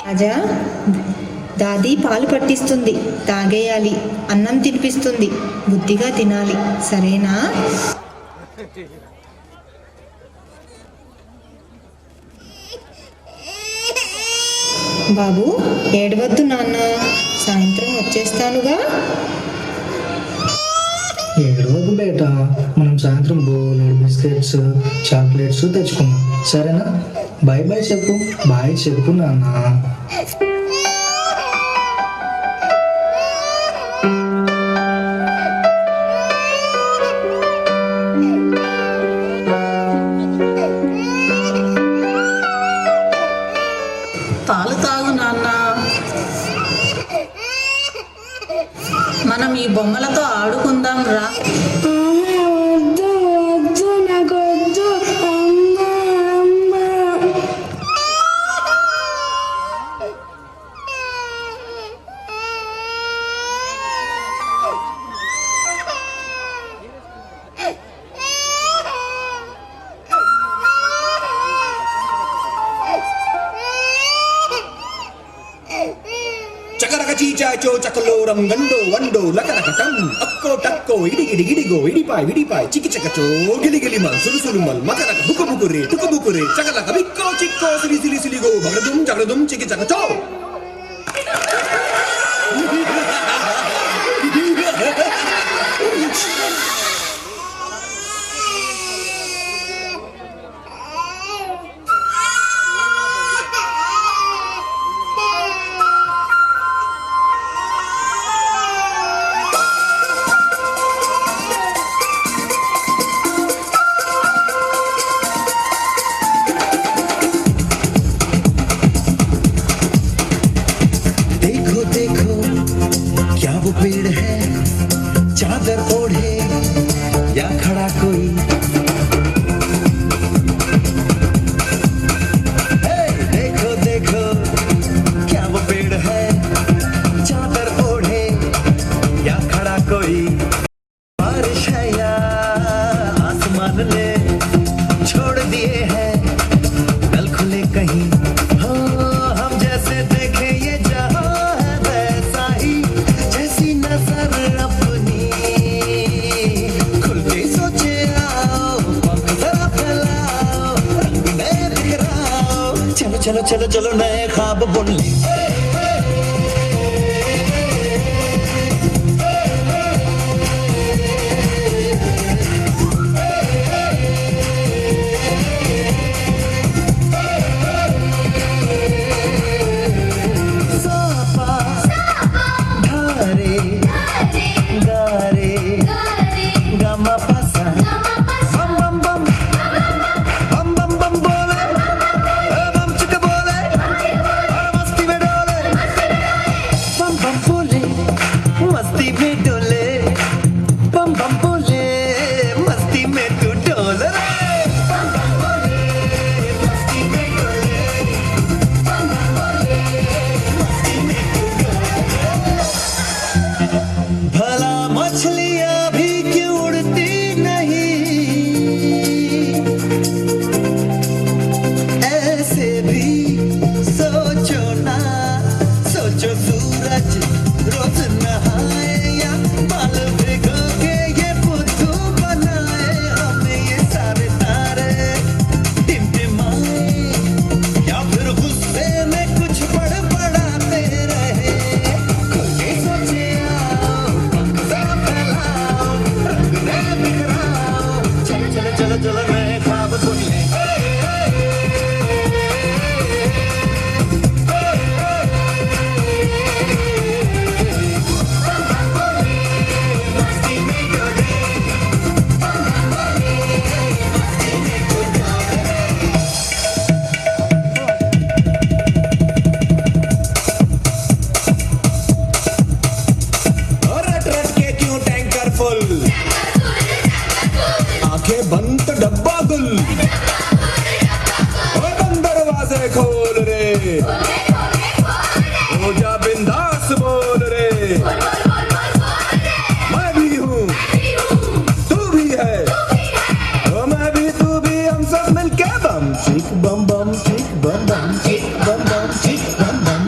రాజా, దాది పాలు పట్టిస్తుంది, తాగేయాలి. అన్నం తినిపిస్తుంది, బుద్ధిగా తినాలి, సరేనా? బాబు, ఏడవద్దు నాన్న, సాయంత్రం వచ్చేస్తానుగా. ఏడవకు బేటా, మనం సాయంత్రం బోలెడు బిస్కెట్స్ చాక్లెట్స్ తెచ్చుకుందాం, సరేనా? బాయ్ బాయ్ చెప్పు. బాయ్ చెప్పు నాన్న. పాలు తాగు నాన్న. మనం ఈ బొమ్మలతో ఆడుకుందాం రా. వద్దు వద్దు, నాకు వద్దు. అమ్మా అమ్మా. చకరక చీచాచో చకలోరం గండో వండో లకరకటం అక్కో టక్కో ఇడిగిడి గిడిగో ఇడిపాయ్ విడిపాయ్ చికిచకచో గిలిగిలిమల్ సులుసులుమల్ మకరక బుకుబుకురే టుకుబుకురే చకలక బిక్కో చిక్కో సిలి సిలి సిలిగో బగడుదుం జగడుదుం చికిచకచో. देखो देखो क्या वो पेड़ है, चादर ओढ़े या खड़ा कोई. हे, देखो देखो क्या वो पेड़ है, चादर ओढ़े या खड़ा कोई. बारिश है या आसमान ने छोड़ दिए हैं कल खुले कहीं. हो हम जैसे देखे ये जहां है वैसा ही, जैसी नजर अपनी खुल के सोचे आओ, पंख जरा फैलाओ, रंग नए बिखराओ, चलो चलो चलो चलो नए ख्वाब बुन ले. सापा धारे गारे गमा पसा बम बम बम बम बम बम बोले बम चिक बोले और मस्ती में डोले बम बम बोले मस्ती में डोले बम बम बोले मस्ती में तू डोले रे. भला मछलियां भी क्यों उड़ती नहीं, ऐसे भी सोचो ना. सोचो सूरज रोज नहाए या बाल भिगो के ये बुद्धू बनाए, हमें ये सारे तारे टिमटिमाए या फिर गुस्से में कुछ बड़बड़ाते रहे. खुल के सोचे आओ, पंख जरा फैलाओ, रंग नए बिखराओ, चलो चलो चलो चलो नए ख्वाब बुन ले. और रट रट के क्यों टैंकर फुल, आंखें बंद तो डब्बा गुल, और बंद दरवाजे खोल रे, हो जा बिंदास बोल रे. मैं भी हूँ तू भी है, ओ मैं भी तू भी, हम सब मिलके बम चिक बम बम चिक बम बम चिक बम बम चिक बम बम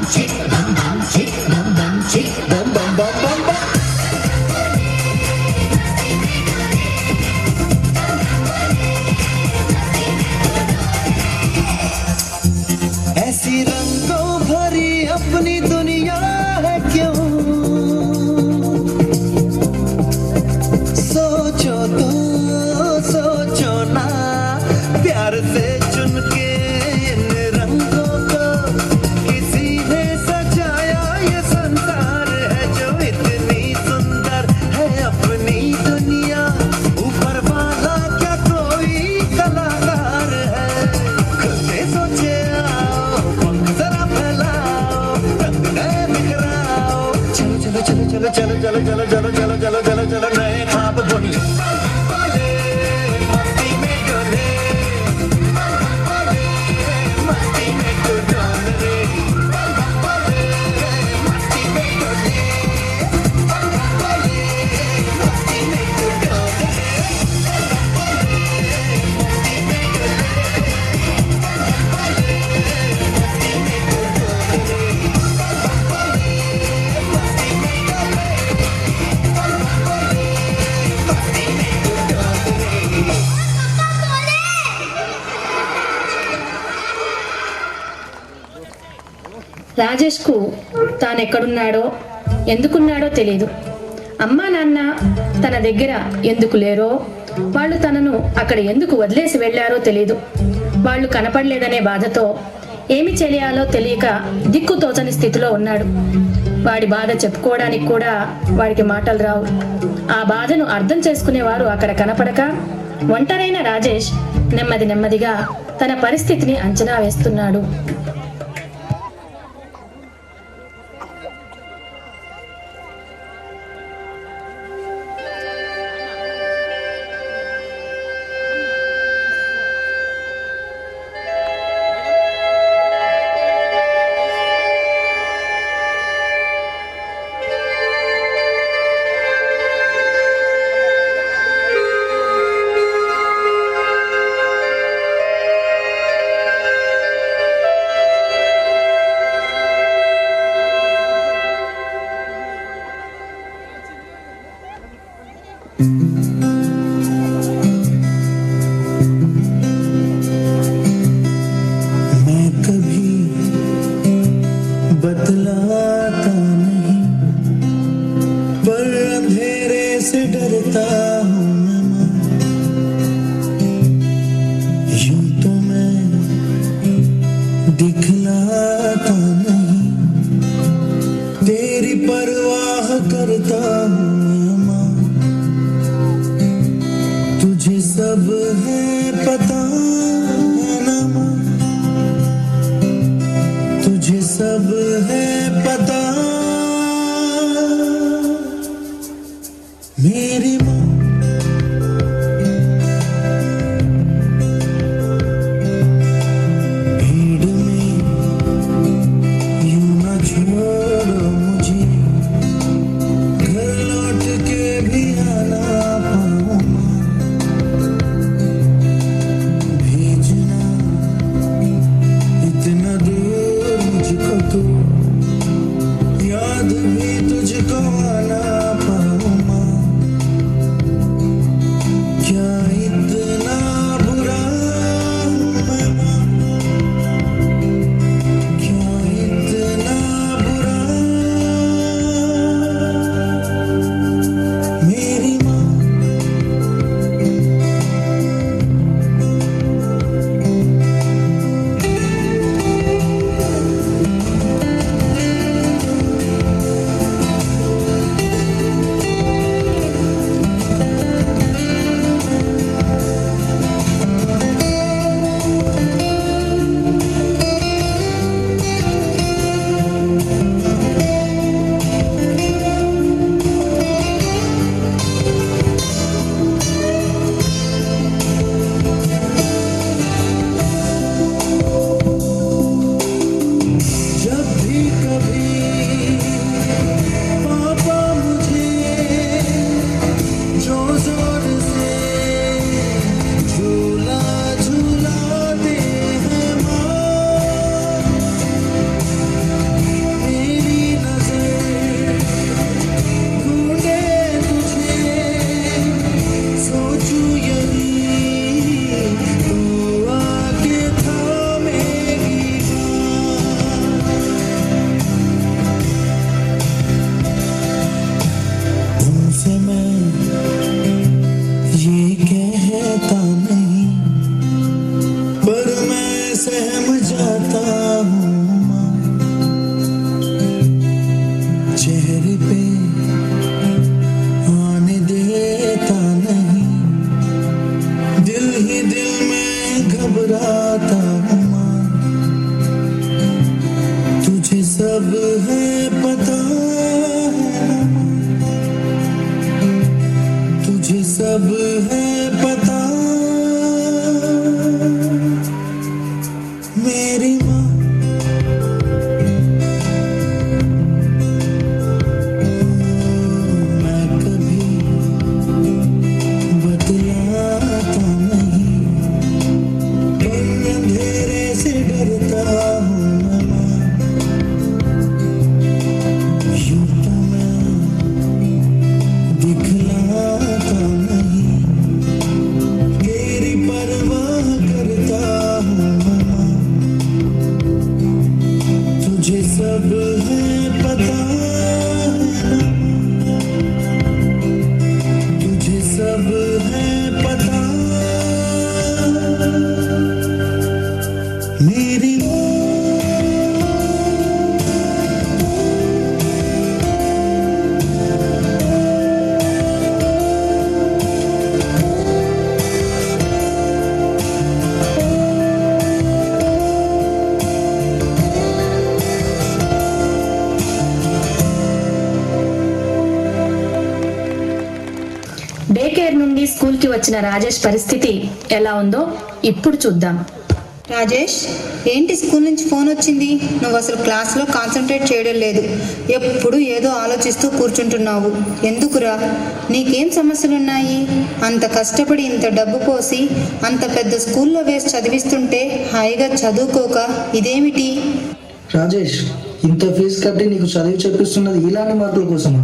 ऐसी रंगों भरी अपनी दुनिया है क्यों सोचो तो सोचो ना प्यार से चुन के इन रंगों को किसी ने सजाया ये संसार है जो इतनी सुंदर है अपनी दुनिया ऊपर वाला क्या कोई कलाकार है खुद से सोचे आओ पंख जरा फैलाओ रंग नए बिखराओ चलो चलो चलो चलो चलो चलो चलो चलो चलो चलो चलो चलो नए ख्वाब बुन ले मस्ती में डोले मस्ती में तू डोल रे मस्ती में डोले मस्ती में तू डोल रे రాజేష్కు తానెక్కడున్నాడో ఎందుకున్నాడో తెలీదు. అమ్మా నాన్న తన దగ్గర ఎందుకు లేరో, వాళ్ళు తనను అక్కడ ఎందుకు వదిలేసి వెళ్ళారో తెలీదు. వాళ్ళు కనపడలేదనే బాధతో ఏమి చేయాలో తెలియక దిక్కు తోచని స్థితిలో ఉన్నాడు. వాడి బాధ చెప్పుకోవడానికి కూడా వాడికి మాటలు రావు. ఆ బాధను అర్థం చేసుకునేవారు అక్కడ కనపడక ఒంటరైన రాజేష్ నెమ్మది నెమ్మదిగా తన పరిస్థితిని అంచనా వేస్తున్నాడు. मैं कभी बतलाता नहीं पर अंधेरे से डरता हूँ मैं माँ यूं तो मैं दिखलाता नहीं तेरी परवाह करता हूँ मैं माँ तुझे सब है पता है ना माँ तुझे सब है पता मेरी माँ भीड़ में यूं न छोड़ो मुझे घर लौट के भी आना पाऊँ माँ भेजना इतना दूर मुझको तो तुझे सब है पता है ना, तुझे सब है पता मेरी డే కేర్ నుండి స్కూల్కి వచ్చిన రాజేష్ పరిస్థితి ఎలా ఉందో ఇప్పుడు చూద్దాం. రాజేష్, ఏంటి స్కూల్ నుంచి ఫోన్ వచ్చింది? నువ్వు అసలు క్లాస్లో కాన్సన్ట్రేట్ చేయడం లేదు, ఎప్పుడు ఏదో ఆలోచిస్తూ కూర్చుంటున్నావు. ఎందుకురా? నీకేం సమస్యలున్నాయి? అంత కష్టపడి ఇంత డబ్బు పోసి అంత పెద్ద స్కూల్లో వేసి చదివిస్తుంటే హాయిగా చదువుకోక ఇదేమిటి? రాజేష్, ఇంత ఫీజు కట్టి నీకు చదివి చెప్పిస్తున్నది ఇలాంటి మార్కుల కోసమా?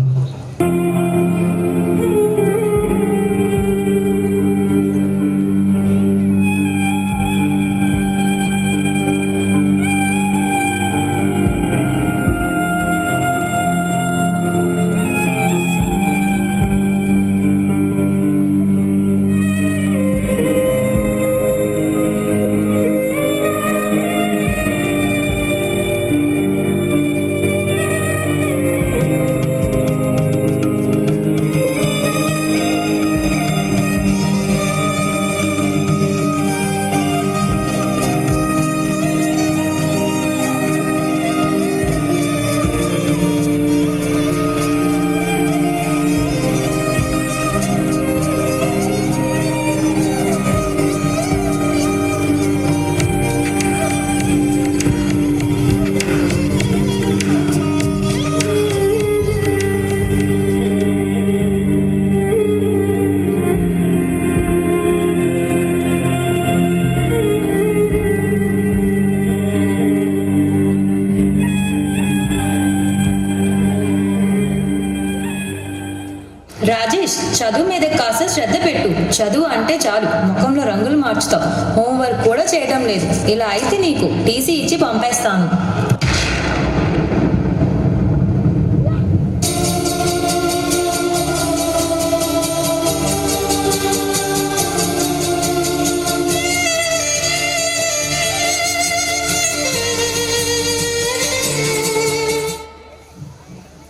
రాజేష్, చదువు మీద కాస్త శ్రద్ధ పెట్టు. చదువు అంటే చాలు ముఖంలో రంగులు మార్చుతావు. హోంవర్క్ కూడా చేయడం లేదు. ఇలా అయితే నీకు టీసీ ఇచ్చి పంపేస్తాను.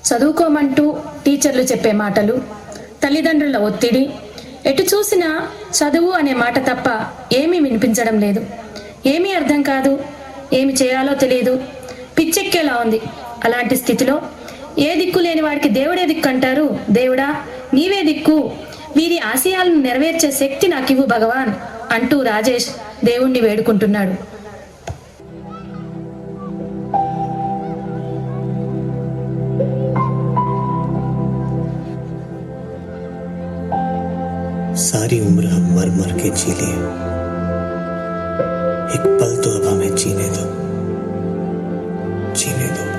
చదువుకోమంటూ టీచర్లు చెప్పే మాటలు, తల్లిదండ్రుల ఒత్తిడి, ఎటు చూసినా చదువు అనే మాట తప్ప ఏమీ వినిపించడం లేదు. ఏమీ అర్థం కాదు, ఏమి చేయాలో తెలియదు, పిచ్చెక్కేలా ఉంది. అలాంటి స్థితిలో ఏ దిక్కు లేని వాడికి దేవుడే దిక్కు అంటారు. దేవుడా, నీవే దిక్కు, వీరి ఆశయాలను నెరవేర్చే శక్తి నాకివ్వు భగవాన్ అంటూ రాజేష్ దేవుణ్ణి వేడుకుంటున్నాడు. सारी उम्र हम मर मर के जी लिए, एक पल तो अब हमें जीने दो, जीने दो।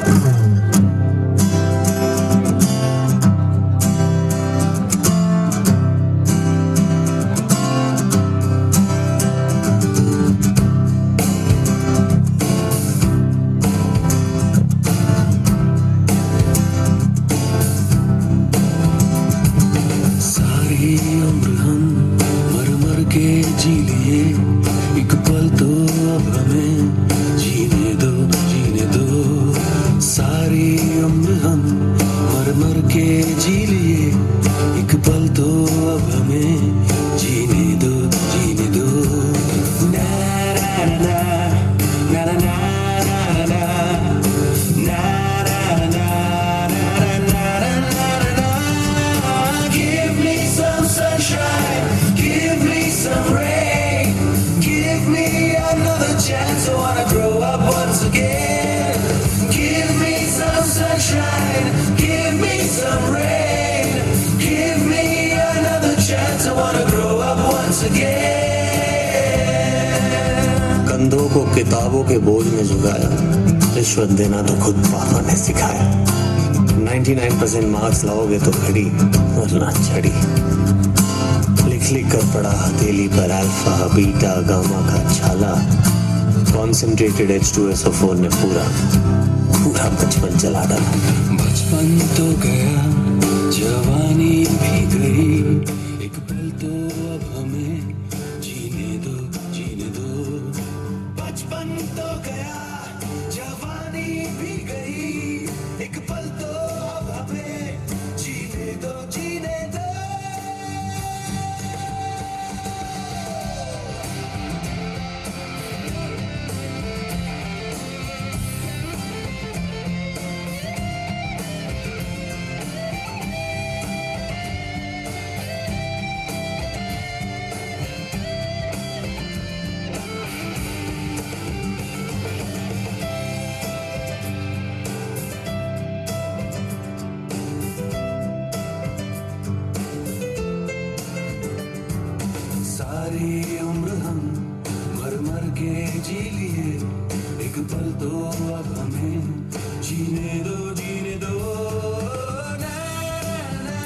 जी लिए एक पल तो अब हमें जीने दो, जीने दो। सारी उम्र हम मर मर के जी लिए, एक पल तो अब हमें जीने दो, जीने दो। ना ना ना ना ना ना ना ना ना ना ना। Give me some sunshine, give me some rain, give me another chance. I wanna grow up once again. Give me some sunshine, give me some rain, give me another chance. I wanna grow up once again. कंधों को किताबों के बोझ में झुकाया, रिश्वत देना तो खुद पापा ने सिखाया। 99% मार्क्स लाओगे तो घड़ी वरना छड़ी, लिख लिख कर पढ़ा हथेली पर अल्फा बीटा गामा का छाला। कॉन्सेंट्रेटेड H2SO4 ने पूरा पूरा बचपन चला डाला। बचपन तो गया, जवानी भी गई, एक पल तो अब हमें जीने दो, जीने दो। बचपन तो गया, जवानी भी गई, एक पल तो अब हमें जीने दो, जीने दो। सारी उम्र हम मर मर के जी लिए, एक पल तो अब हमें जीने दो, जीने दो। ना, ना,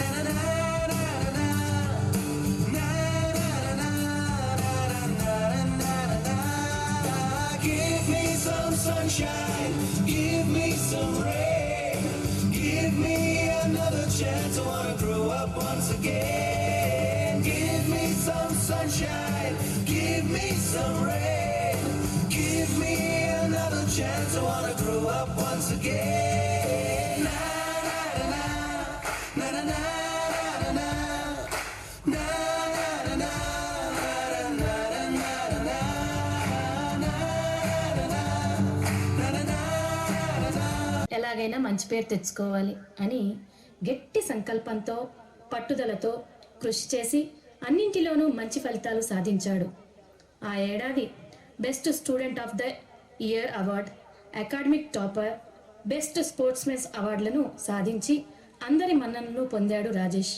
ना, ना, ना, ना, ना, ना, ना, ना, ना। Give me some sunshine, give me some rain, give me another chance. I wanna grow up once again. Give me some sunshine, give me some rain, give me another chance. I wanna grow up once again. Na na na na na na na na na na ఎలాగైనా మంచి పేరు తెచ్చుకోవాలి అని గట్టి సంకల్పంతో పట్టుదలతో కృషి చేసి అన్నింటిలోనూ మంచి ఫలితాలు సాధించాడు. ఆ ఏడాది best student of the year award, academic topper, best sportsmen's అవార్డులను సాధించి అందరి మన్ననలు పొందాడు రాజేష్.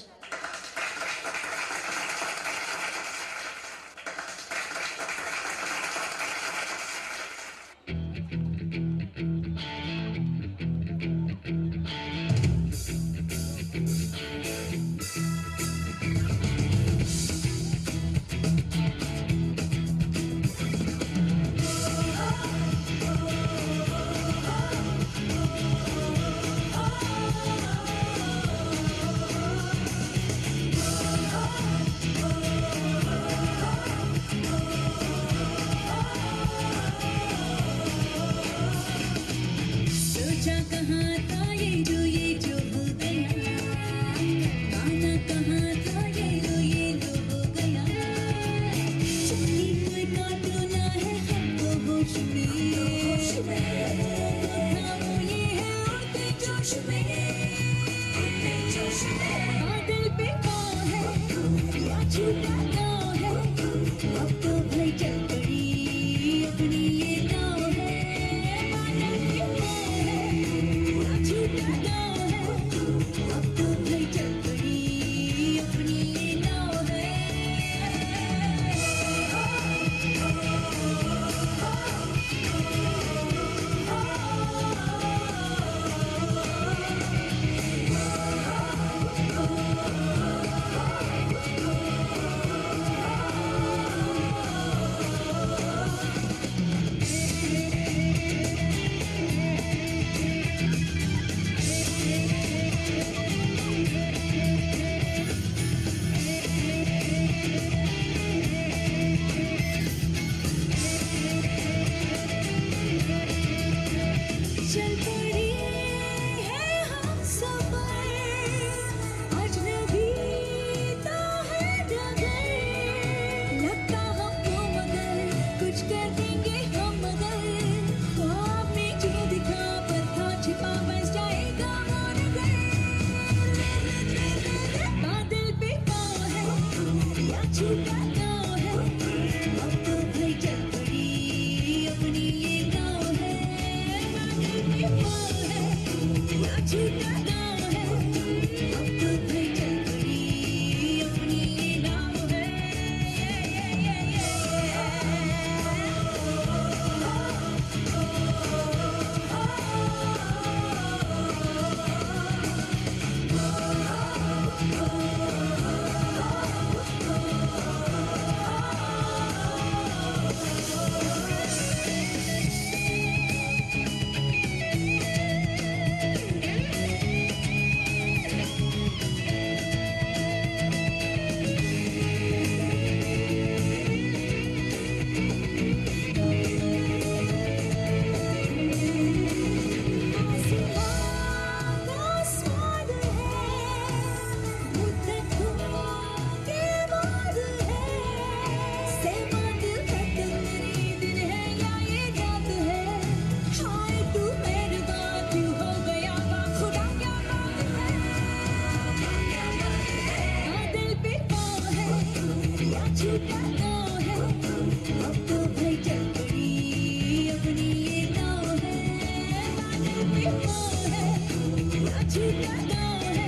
जीता गाँव है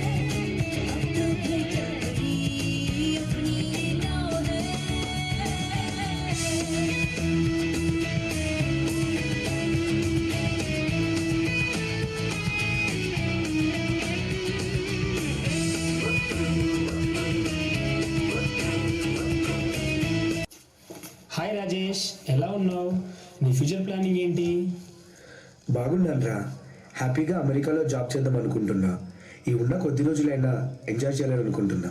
अब तो भटकती अपनी नाव है హాయ్ రాజేష్, ఎలా ఉన్నావు? నీ ఫ్యూచర్ ప్లానింగ్ ఏంటి? బాగున్నాను రా. హ్యాపీగా అమెరికాలో జాబ్ చేద్దాం అనుకుంటున్నా. ఈ ఉన్న కొద్ది రోజులైనా ఎంజాయ్ చేయాలని అనుకుంటున్నా.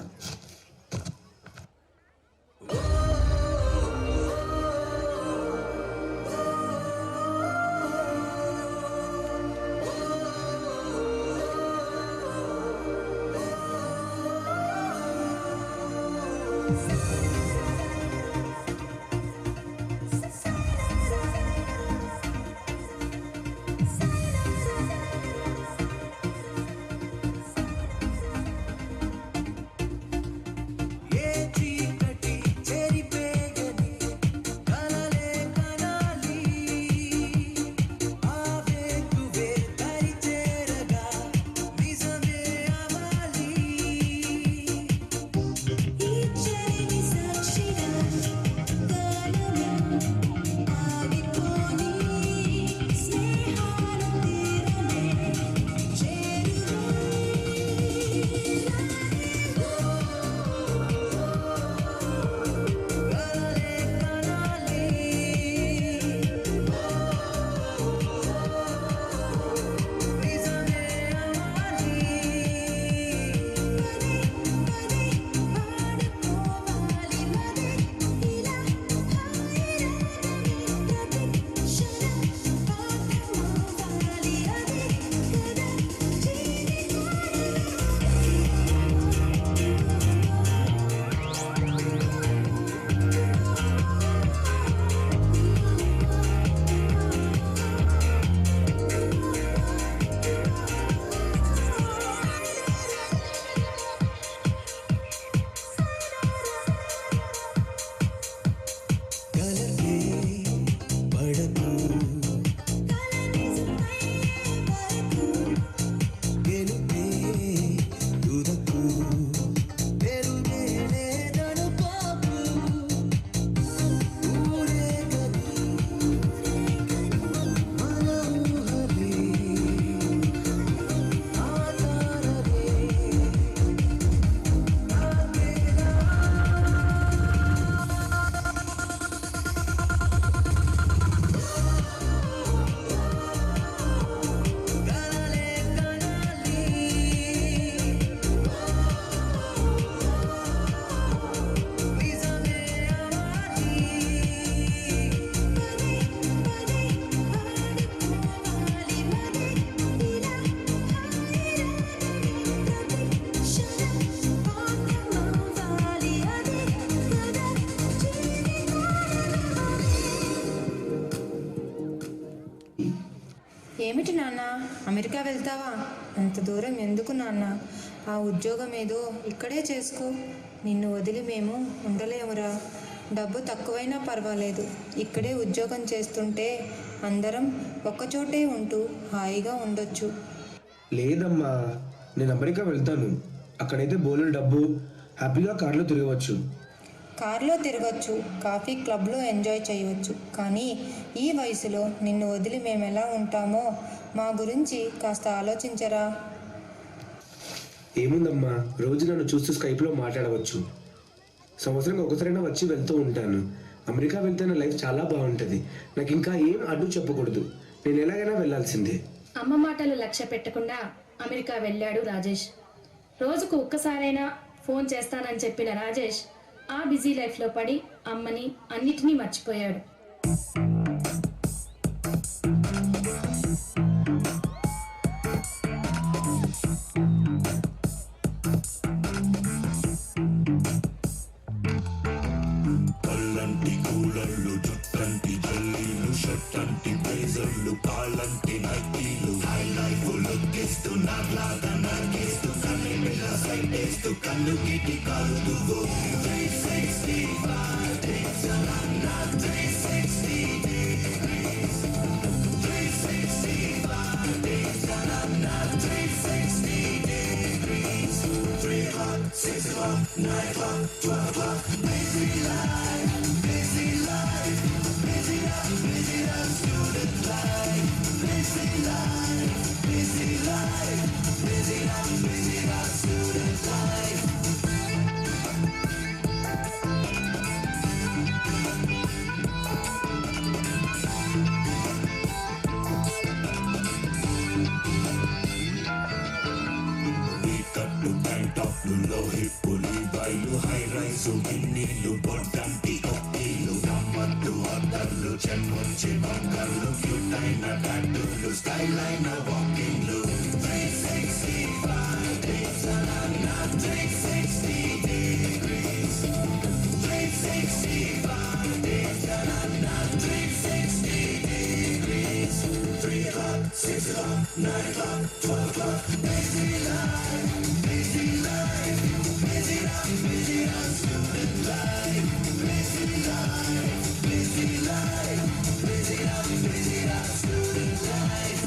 ఏమిటి నాన్న, అమెరికా వెళ్తావా? అంత దూరం ఎందుకు నాన్న? ఆ ఉద్యోగం ఏదో ఇక్కడే చేసుకో. నిన్ను వదిలి మేము ఉండలేమురా. డబ్బు తక్కువైనా పర్వాలేదు, ఇక్కడే ఉద్యోగం చేస్తుంటే అందరం ఒక్కచోటే ఉంటూ హాయిగా ఉండొచ్చు. లేదమ్మా, నేను అమెరికా వెళ్తాను. అక్కడైతే బోలెడు డబ్బు, హ్యాపీగా కార్లో తిరగవచ్చు. కార్లో తిరగచ్చు, కాఫీ క్లబ్లో ఎంజాయ్ చేయవచ్చు. కానీ ఈ వయసులో నిన్ను వదిలి మేము ఎలా ఉంటామో మా గురించి కాస్త ఆలోచించరా. ఏముందమ్మా, రోజు నన్ను చూస్తూ స్కైప్లో మాట్లాడవచ్చు. సంవత్సరంగా ఒకసారైనా వచ్చి వెళ్తూ ఉంటాను. అమెరికా వెళ్తే నా లైఫ్ చాలా బాగుంటుంది. నాకు ఇంకా ఏం అడ్డు చెప్పకూడదు. నేను ఎలాగైనా వెళ్ళాల్సిందే. అమ్మ మాటలు లక్ష్య పెట్టకుండా అమెరికా వెళ్ళాడు రాజేష్. రోజుకు ఒక్కసారైనా ఫోన్ చేస్తానని చెప్పిన రాజేష్ ఆ బిజీ లైఫ్లో పడి అమ్మని అన్నిటినీ మర్చిపోయాడు. కళ్ళంటి కూలళ్ళు, జుట్టంటి జల్లీలు, షర్టంటి బ్లేజర్లు, కాళ్ళంటి నైటీలు, హై లైఫ్ లొక్కేస్తూ నాలాగా నాకేస్తూ కన్ను పిల్ల సైటేస్తూ కన్ను గిటి కాలుతూ 365 days అలా 360 degrees 365 days అలా 360 కట్టు ప్యాంట్ టాప్లు లో హిప్పులు బయలు హై రైసు గిన్నీలు బొడ్డంటి కొక్కీలు గమ్మత్తు అద్దర్లు చెన్ముంచి బంగాళ్ళు క్యూట్ అయిన టాటూలు స్టైల్ అయిన వాకింగ్లు 365 days అన్న 360 degrees 365 days అన్న 360 degrees 3 o'clock 6 o'clock 9 o'clock 12 o'clock busy life busy life busy life busy life student life busy life busy life busy life busy life student life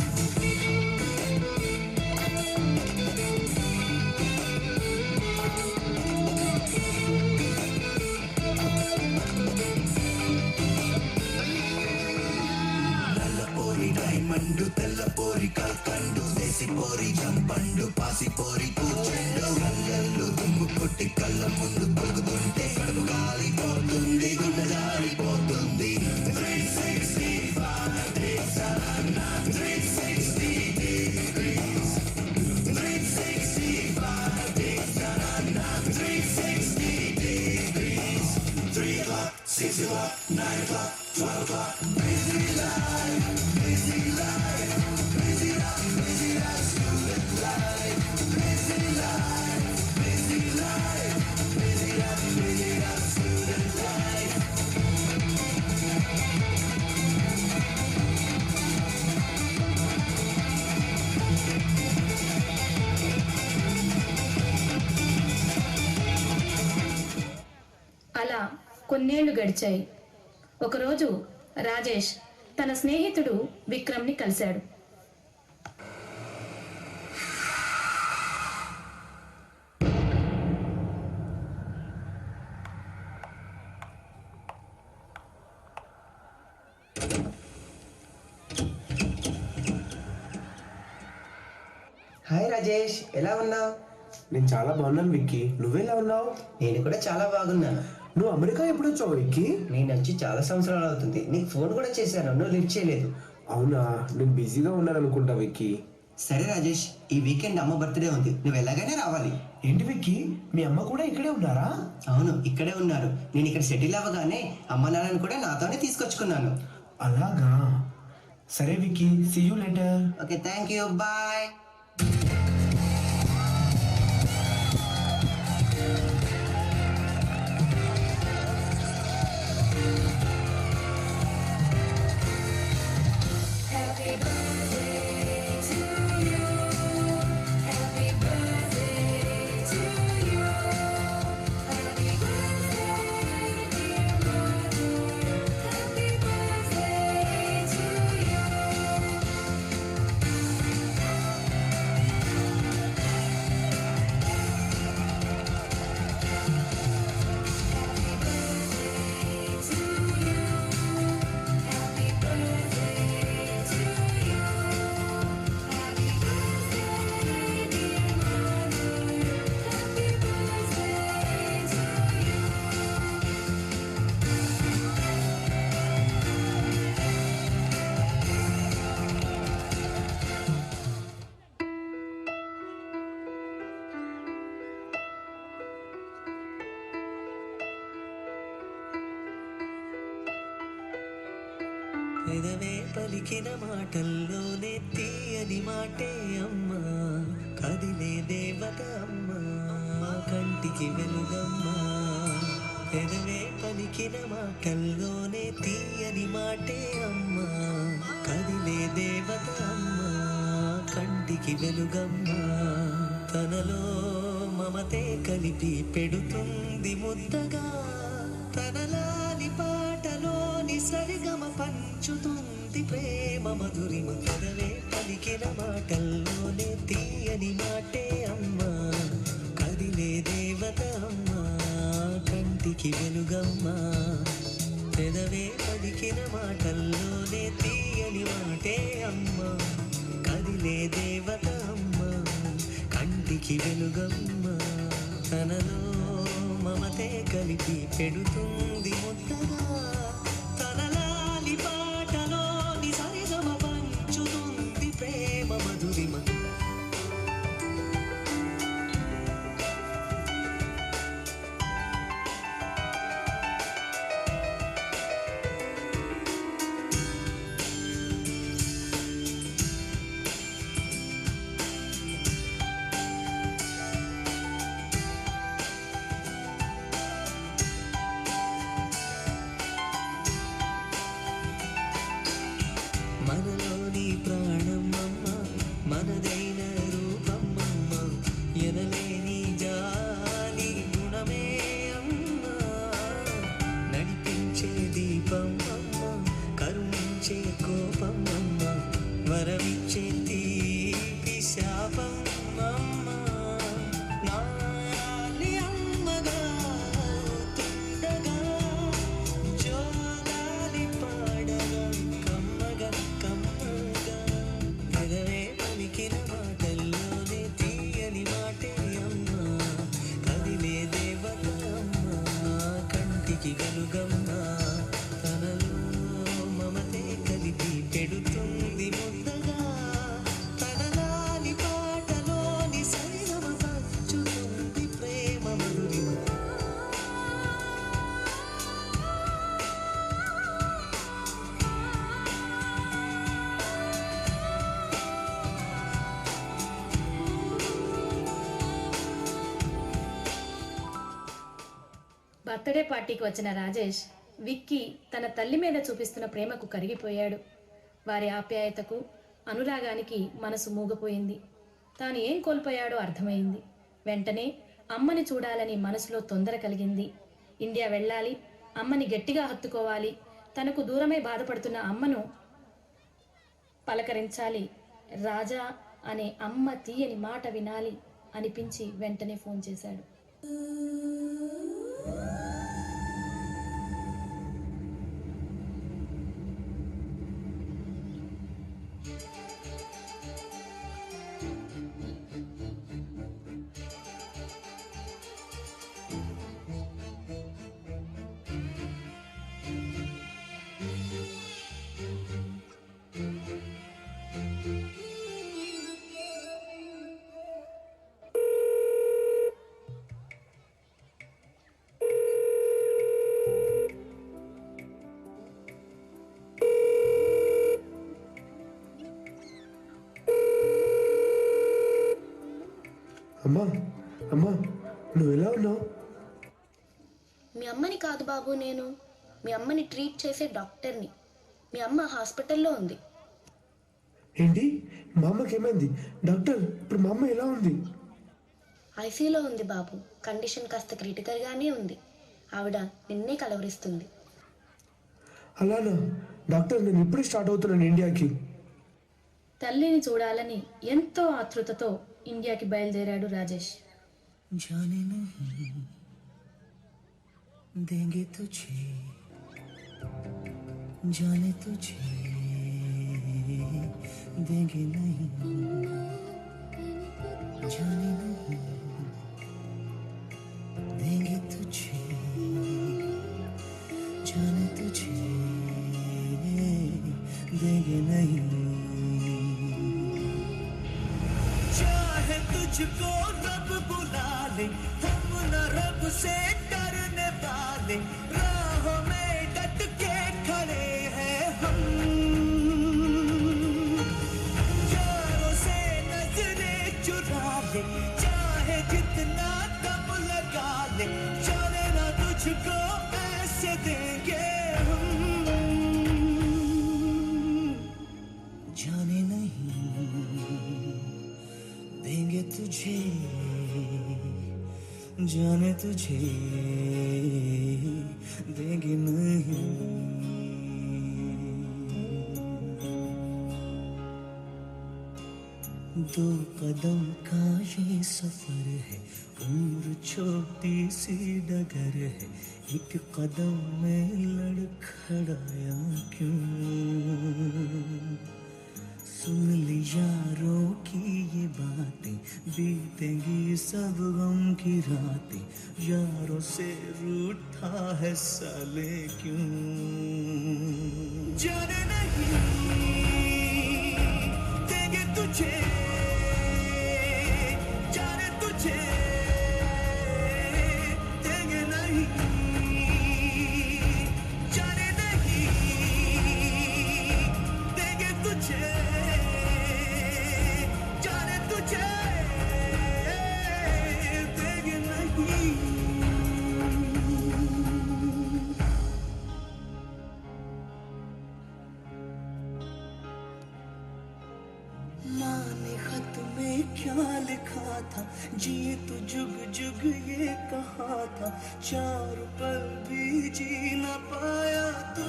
నల్లపోరి diamond తెల్లపోరి కల్కండు దేశిపోరి జంపండు పాసిపోరి కూచెండు కళ్ళల్లో దుమ్ము కొట్టి కళ్ళ ముందు పొలుగుతుంటే కడుపు కాలిపోతుంది గుండె జారిపోతుంది 365 days అన్న 360 degrees 365 days అన్న 360 degrees 3 o'clock 6 o'clock 9 o'clock 12 o'clock busy life busy life busy life busy life student life busy life busy life busy life busy life student life అలా కొన్నేళ్లు గడిచాయి. ఒకరోజు రాజేష్ తన స్నేహితుడు విక్రమ్ని కలిశాడు. హాయ్ రాజేష్, ఎలా ఉన్నావు? నేను చాలా బాగున్నాను విక్కీ, నువ్వెలా ఉన్నావు? నేను కూడా చాలా బాగున్నాను. నువ్వు అమెరికా ఎప్పుడు వచ్చావు విక్కీ? నేను వచ్చి చాలా సంవత్సరాలు అవుతుంది. నీకు ఫోన్ కూడా చేశాను, నువ్వు లిఫ్ట్ చేయలేదు. అవునా, నేను బిజీగా ఉన్నాను అనుకుంటా విక్కీ. సరే రాజేష్, ఈ వీకెండ్ అమ్మ బర్త్డే ఉంది, నువ్వు ఎలాగైనా రావాలి. ఏంటి విక్కీ, మీ అమ్మ కూడా ఇక్కడే ఉన్నారా? అవును, ఇక్కడే ఉన్నారు. నేను ఇక్కడ సెటిల్ అవ్వగానే అమ్మ నాన్నని కూడా నాతోనే తీసుకొచ్చుకున్నాను. అలాగా, సరే Vicky, see you later. Okay, thank you, bye. పెదవే పలికిన మాటల్లోనే తీయని మాటే అమ్మా, కదిలే దేవత అమ్మా, కంటికి వెలుగమ్మా. పెదవే పలికిన మాటల్లోనే తీయని మాటే అమ్మా, కదిలే దేవత అమ్మా, కంటికి వెలుగమ్మా. తనలో మమతే కలిపి పెడుతుంది ముద్దగా, తనలాని పాటలోని సరిగమ పంచుతుంది ప్రేమ మధురిమ. పెదవే పలికిన మాటల్లోనే తీయని మాటే అమ్మా, కదిలే దేవత కంటికి వెలుగమ్మా పెదవే పలికిన మాటల్లోనే తీయని మాటే అమ్మా కదిలే దేవత అమ్మా కంటికి వెలుగమ్మా తనలో మమతే కలిపి పెడుతుంది ముద్దగా తన లాలి పాటలోని సరిగమ పంచుతుంది ప్రేమ మధురిమ మనలోని ప్రాణమమ్మ మనదైన రూపమమ్మ ఎనలేని జాలి గుణమే అమ్మ నడిపించే దీపమమ్మ కరుణించే కోపమమ్మ వరమిచ్చే తీపి శాపమమ్మ నాలి అమ్మగా తుండగా జోలాలి పాడగా కమ్మగా కమ్మగా పెదవే పలికిన మాటల్లోనే తీయని మాటే అమ్మ కదిలే దేవత అమ్మ కంటికి వెలుగమ్మ తనలో మమతే కలిపి పెడుతుంది ముద్దగా తన లాలి పాటలోని సరిగమ పంచుతుంది ప్రేమ మధురిమ బర్త్డే పార్టీకి వచ్చిన రాజేష్ విక్కీ తన తల్లి మీద చూపిస్తున్న ప్రేమకు కరిగిపోయాడు. వారి ఆప్యాయతకు అనురాగానికి మనసు మూగపోయింది. తాను ఏం కోల్పోయాడో అర్థమైంది. వెంటనే అమ్మని చూడాలని మనసులో తొందర కలిగింది. ఇండియా వెళ్ళాలి, అమ్మని గట్టిగా హత్తుకోవాలి, తనకు దూరమై బాధపడుతున్న అమ్మను పలకరించాలి, రాజా అనే అమ్మ తీయని మాట వినాలి అనిపించి వెంటనే ఫోన్ చేశాడు. అమ్మా అమ్మా నువ్వు ఎలా ఉన్నావు? మీ అమ్మని కాదు బాబు, నేను మీ అమ్మని ట్రీట్ చేసే డాక్టర్ని. మీ అమ్మ హాస్పిటల్లో ఉంది. ఏంటి? మా అమ్మకి ఏమైంది? డాక్టర్, ఇప్పుడు మా అమ్మ ఎలా ఉంది? ఐసీయూలో ఉంది బాబు. కండిషన్ కాస్త క్రిటికల్గానే ఉంది. ఆవిడ నిన్నే కలవరిస్తుంది. అలానా? డాక్టర్, నేను ఇప్పుడే స్టార్ట్ అవుతున్నాను ఇండియాకి. తల్లిని చూడాలని ఎంతో ఆతృతతో ఇండియాకి బయలుదేరాడు రాజేష్. जाने नहीं देंगे तुझे जाने तुझे देंगे नहीं जाने नहीं देंगे तुझे जाने तुझे देंगे नहीं चाहे तुझको रब बुला ले हम न रब से डरने वाले राहों में डट के खड़े हैं हम यारों से नजरें चुरा ले चाहे जितना दम लगा ले जाने ना तुझको ऐसे देंगे हम जाने नहीं देंगे तुझे जाने तुझे देंगे नहीं दो कदम का ये सफर है, उम्र छोटी सी डगर है, एक कदम में लड़खड़ाया क्यों। सुन ली यारों की ये बातें, बीतेंगी सब गम की रातें, यारों से रूठा है साले क्यों। जाने नहीं देंगे तुझे, जाने तुझे देंगे नहीं, जाने नहीं देंगे तुझे, जाने तुझे देंगे नहीं। माँ ने खत में क्या लिखा था, जिए तो जुग जुग ये कहा था, चार पल भी जी न पाया तू।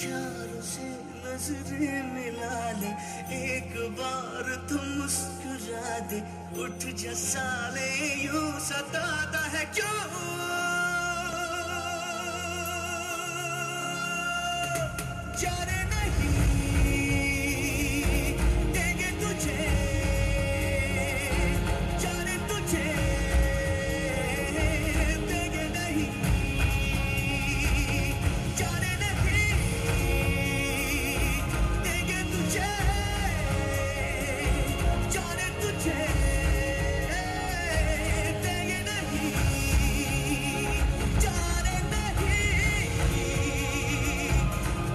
यारों से नजरें मिला ले, एक बार तुम मुस्कुरा दे, उठ जा साले यूं सताता है क्यों। जाने नहीं देंगे तुझे, जाने तुझे देंगे नहीं, जाने नहीं देंगे तुझे, जाने तुझे देंगे नहीं, जाने नहीं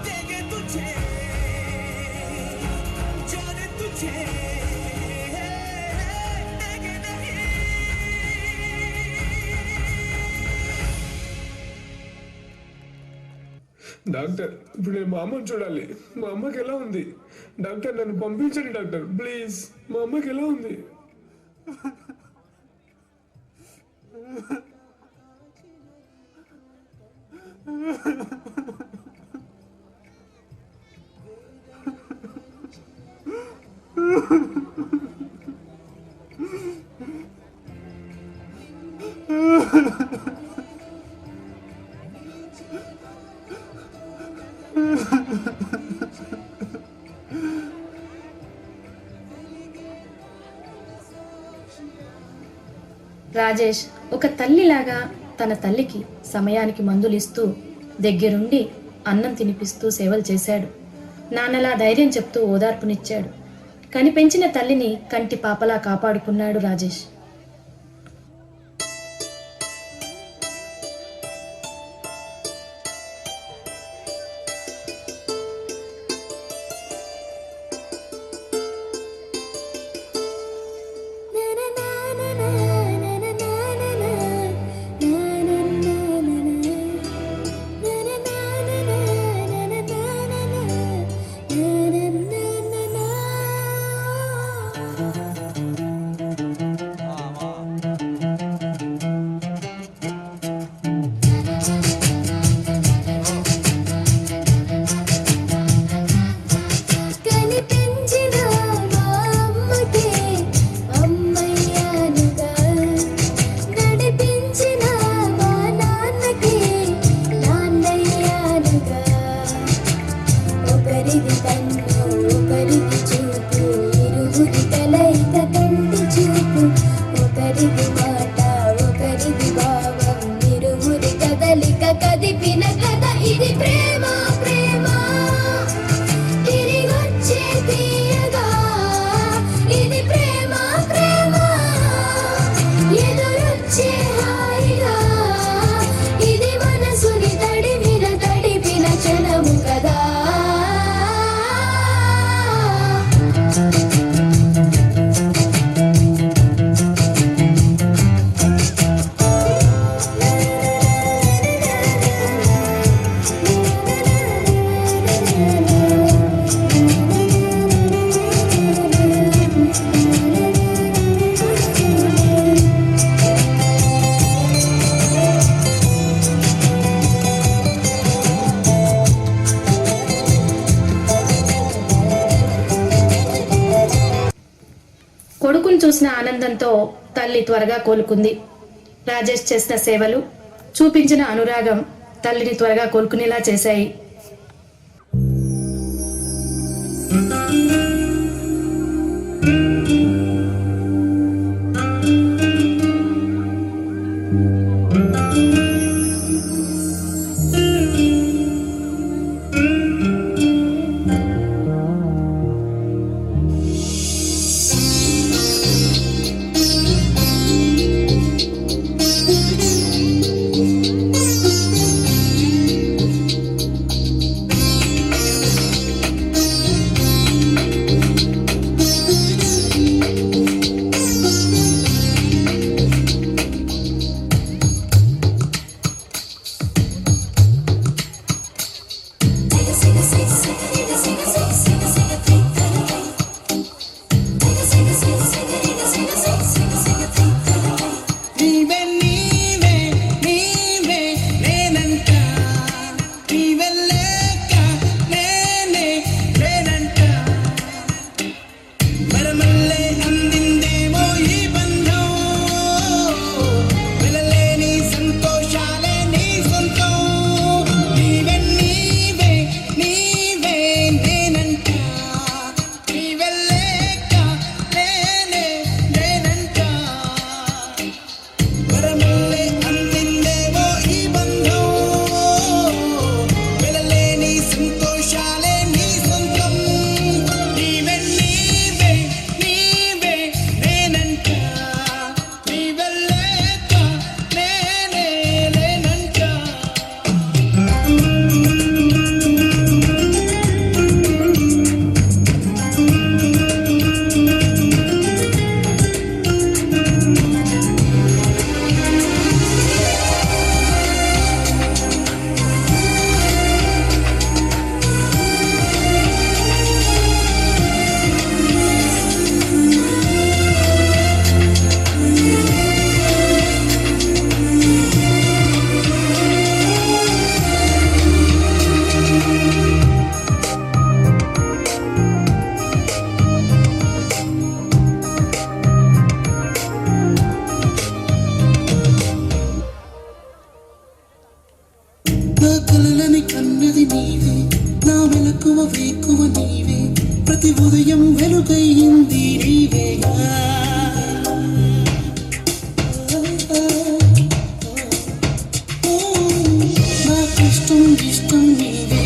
देंगे तुझे, जाने तुझे देंगे नहीं। డాక్టర్ ఇప్పుడు నేను మా అమ్మని చూడాలి. మా అమ్మకి ఎలా ఉంది డాక్టర్? నన్ను పంపించండి డాక్టర్ ప్లీజ్. మా అమ్మకి ఎలా ఉంది? రాజేష్ ఒక తల్లిలాగా తన తల్లికి సమయానికి మందులిస్తూ దగ్గరుండి అన్నం తినిపిస్తూ సేవలు చేశాడు. నాన్నలా ధైర్యం చెప్తూ ఓదార్పునిచ్చాడు. కనిపెంచిన తల్లిని కంటి పాపలా కాపాడుకున్నాడు రాజేష్. కొడుకును చూసిన ఆనందంతో తల్లి త్వరగా కోలుకుంది. రాజేష్ చేసిన సేవలు, చూపించిన అనురాగం తల్లిని త్వరగా కోలుకునేలా చేశాయి. నా కలలని కన్నది నీవే, నా వెలకువ వేకువ నీవే, ప్రతి ఉదయం వెలుగయ్యింది నీవేగా. నా కష్టం ఇష్టం నీవే,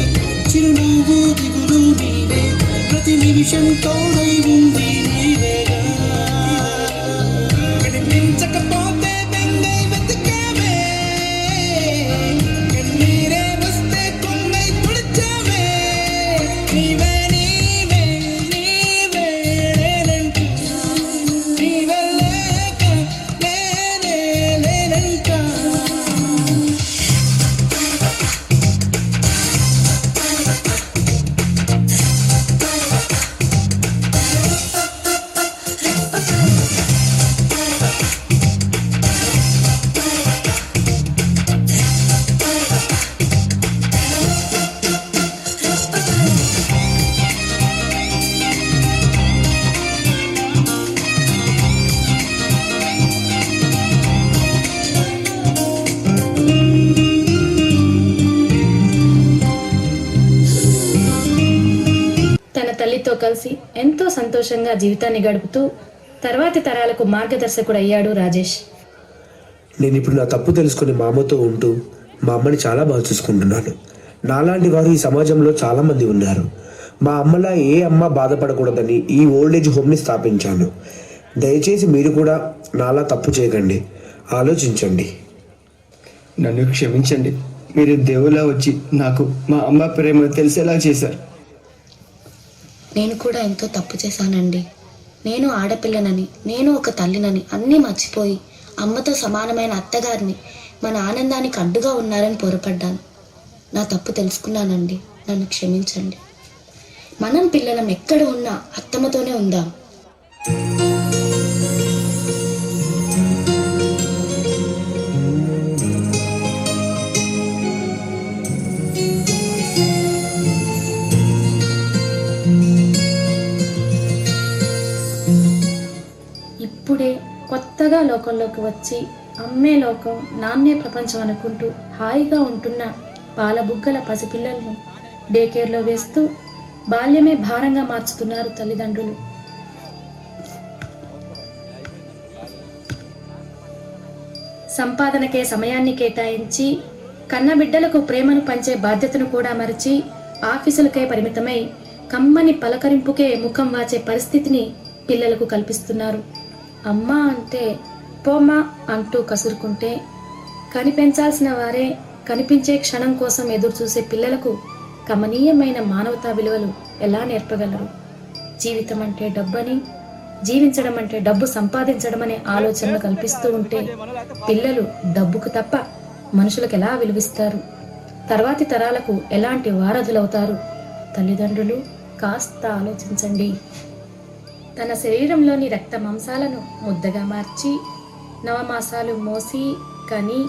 చిరునవ్వు దిగులు నీవే, ప్రతి నిమిషం తోడై ఉంది నీవేగా. కనిపించకపోతే బెంగై వెతికావే, కన్నీరే వస్తే కొంగై తుడిచావే. నీవే నీవే నీవే నేనంటూ, నీవే లేక నేనే లేనంటా. తన తల్లితో కలిసి ఎంతో సంతోషంగా జీవితాన్ని గడుపుతూ తర్వాతి తరాలకు మార్గదర్శకుడు అయ్యాడు రాజేష్. నేను ఇప్పుడు నా తప్పు తెలుసుకుని మా అమ్మతో ఉంటూ మా అమ్మని చాలా బాగా చూసుకుంటున్నాను. నాలాంటి వారు ఈ సమాజంలో చాలా మంది ఉన్నారు. మా అమ్మలా ఏ అమ్మ బాధపడకూడదని ఈ ఓల్డ్ ఏజ్ హోమ్ని స్థాపించాను. దయచేసి మీరు కూడా నాలా తప్పు చేయకండి, ఆలోచించండి. నన్ను క్షమించండి. మీరు దేవులా వచ్చి నాకు మా అమ్మ ప్రేమ తెలిసేలా చేశారు. నేను కూడా ఎంతో తప్పు చేశానండి. నేను ఆడపిల్లనని, నేను ఒక తల్లినని అన్నీ మర్చిపోయి అమ్మతో సమానమైన అత్తగారిని మన ఆనందానికి అడ్డుగా ఉన్నారని పొరపడ్డాను. నా తప్పు తెలుసుకున్నానండి, నన్ను క్షమించండి. మనం పిల్లలం ఎక్కడ ఉన్నా అత్తమ్మతోనే ఉందాం. కొత్తగా లోకంలోకి వచ్చి అమ్మే లోకం నాన్నే ప్రపంచం అనుకుంటూ హాయిగా ఉంటున్న పాలబుగ్గల పసిపిల్లలను డే కేర్లో వేస్తూ బాల్యమే భారంగా మార్చుతున్నారు తల్లిదండ్రులు. సంపాదనకే సమయాన్ని కేటాయించి కన్నబిడ్డలకు ప్రేమను పంచే బాధ్యతను కూడా మరిచి ఆఫీసులకే పరిమితమై కమ్మని పలకరింపుకే ముఖం వాచే పరిస్థితిని పిల్లలకు కల్పిస్తున్నారు. అమ్మా అంటే పోమ్మా అంటూ కసురుకుంటే కనిపెంచాల్సిన వారే కనిపించే క్షణం కోసం ఎదురు చూసే పిల్లలకు కమనీయమైన మానవతా విలువలు ఎలా నేర్పగలరు? జీవితం అంటే డబ్బని, జీవించడం అంటే డబ్బు సంపాదించడం అనే ఆలోచనలు కల్పిస్తూ ఉంటే పిల్లలు డబ్బుకు తప్ప మనుషులకు ఎలా విలువిస్తారు? తర్వాతి తరాలకు ఎలాంటి వారధులవుతారు? తల్లిదండ్రులు కాస్త ఆలోచించండి. తన శరీరంలోని రక్త మాంసాలను ముద్దగా మార్చి నవమాసాలు మోసి కని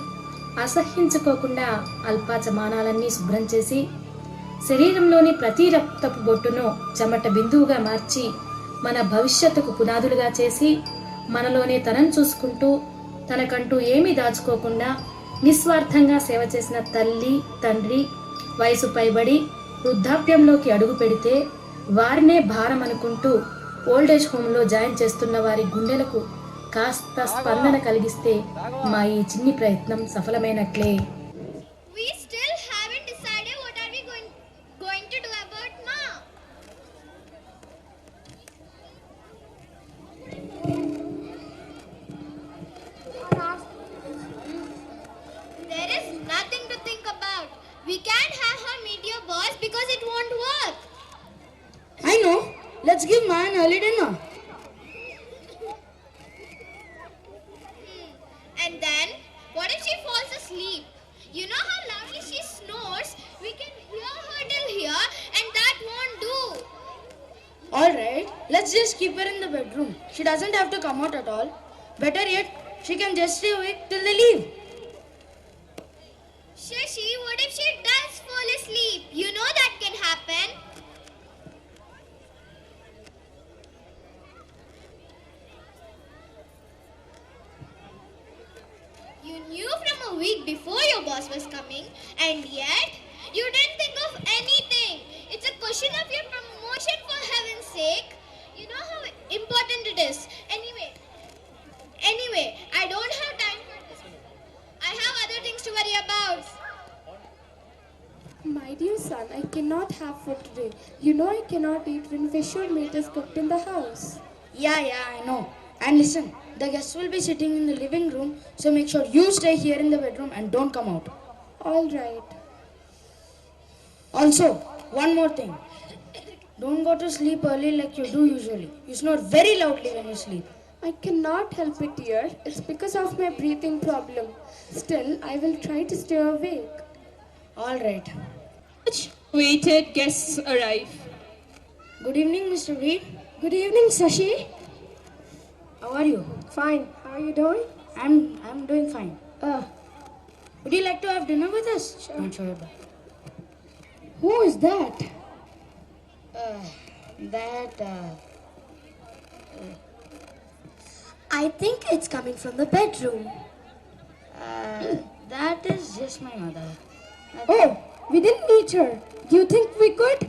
అసహ్యించుకోకుండా అల్పాచమానాలన్నీ శుభ్రం చేసి శరీరంలోని ప్రతి రక్తపు బొట్టును చెమట బిందువుగా మార్చి మన భవిష్యత్తుకు పునాదులుగా చేసి మనలోనే తనను చూసుకుంటూ తనకంటూ ఏమీ దాచుకోకుండా నిస్వార్థంగా సేవ చేసిన తల్లి తండ్రి వయసు పైబడి వృద్ధాప్యంలోకి అడుగు పెడితే వారినే భారం అనుకుంటూ ఓల్డేజ్ హోమ్లో జాయిన్ చేస్తున్న వారి గుండెలకు కాస్త స్పందన కలిగిస్తే మా ఈ చిన్ని ప్రయత్నం సఫలమైనట్లే. We still haven't decided what are we going to do about Ma. There is nothing to think about. We can't have her meet your boss because it won't work. I know. Let's give Ma an early dinner. And then, what if she falls asleep? You know how loudly she snores? We can hear her till here, and that won't do. Alright, let's just keep her in the bedroom. She doesn't have to come out at all. Better yet, she can just stay awake till they leave. Shashi, what if she does fall asleep? You know that can happen. You knew from a week before your boss was coming, and yet you didn't think of anything. It's a question of your promotion, for heaven's sake. You know how important it is. Anyway, I don't have time for this. I have other things to worry about. My dear son, I cannot have food today. You know I cannot eat when fish or meat is cooked in the house. Yeah, I know. And listen, the guests will be sitting in the living room, so make sure you stay here in the bedroom and don't come out. All right. Also, one more thing. Don't go to sleep early like you do usually. You snore very loudly when you sleep. I cannot help it, dear. It's because of my breathing problem. Still, I will try to stay awake. All right. Waited guests arrive. Good evening, Mr. Reed. Good evening, Sashi. How are you? Fine. How are you doing? I'm doing fine. Would you like to have dinner with us? Sure. Don't show your back. Who is that? I think it's coming from the bedroom. That is just my mother. Oh, we didn't meet her. Do you think we could?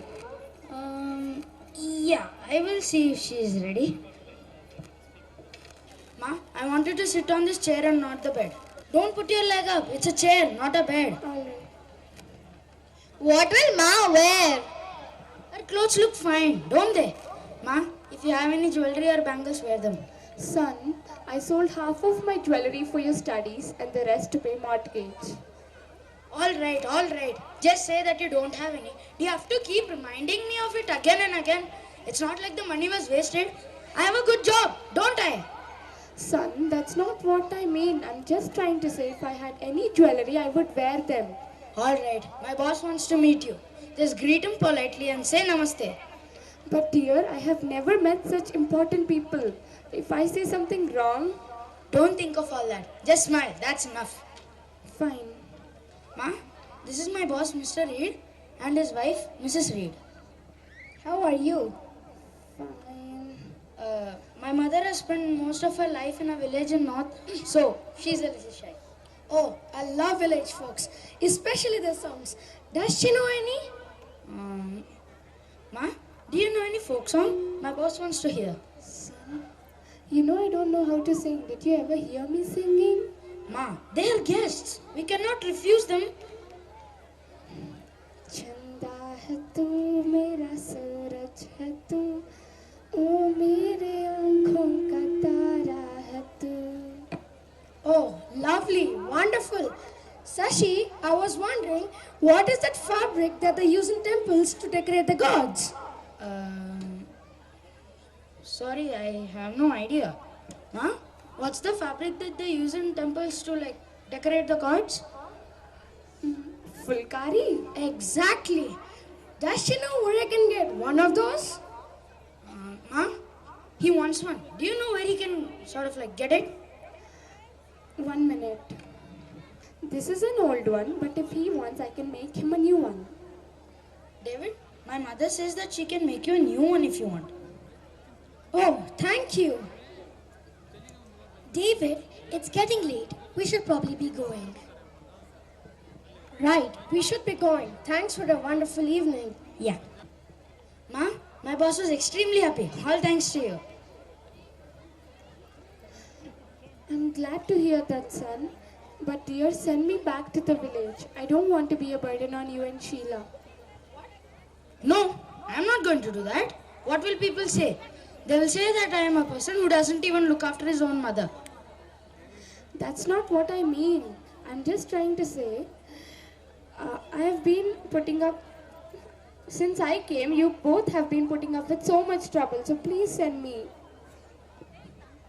Yeah, I will see if she is ready. Ma, I wanted to sit on this chair and not the bed. Don't put your leg up. It's a chair, not a bed. What will Ma wear? Her clothes look fine, don't they? Ma, if you have any jewelry or bangles, wear them. Son, I sold half of my jewelry for your studies and the rest to pay mortgage. All right. Just say that you don't have any. Do you have to keep reminding me of it again and again? It's not like the money was wasted. I have a good job, don't I? Son, that's not what I mean. I'm just trying to say if I had any jewelry, I would wear them. All right, my boss wants to meet you. Just greet him politely and say namaste. But dear, I have never met such important people. If I say something wrong... Don't think of all that. Just smile, that's enough. Fine. Ma, this is my boss, Mr. Reed, and his wife, Mrs. Reed. How are you? Fine. My mother has spent most of her life in a village in north, so she's a little shy. Oh, I love village folks, especially their songs. Does she know any? Ma, do you know any folk song? My boss wants to hear. Son, you know I don't know how to sing. Did you ever hear me singing? Ma, they are guests. We cannot refuse them. चंदा है तू मेरा सूरज है तू ओ मेरे आँखों का तारा है तू. Oh, lovely, wonderful. Sashi, I was wondering, what is that fabric that they use in temples to decorate the gods? Sorry, I have no idea. Huh? What's the fabric that they use in temples to decorate the gods? Fulkari. Exactly. Does she know where I can get one of those? Huh? He wants one. Do you know where he can sort of get it? 1 minute. This is an old one, but if he wants, I can make him a new one. David, my mother says that she can make you a new one if you want. Oh, thank you. David, it's getting late. We should probably be going. Right, we should be going. Thanks for the wonderful evening. Yeah. Ma, my boss was extremely happy. All thanks to you. I'm glad to hear that, son. But dear, send me back to the village. I don't want to be a burden on you and Sheila. No, I'm not going to do that. What will people say? They will say that I am a person who doesn't even look after his own mother. That's not what I mean. I'm just trying to say, I have been putting up, since I came, you both have been putting up with so much trouble. So please send me.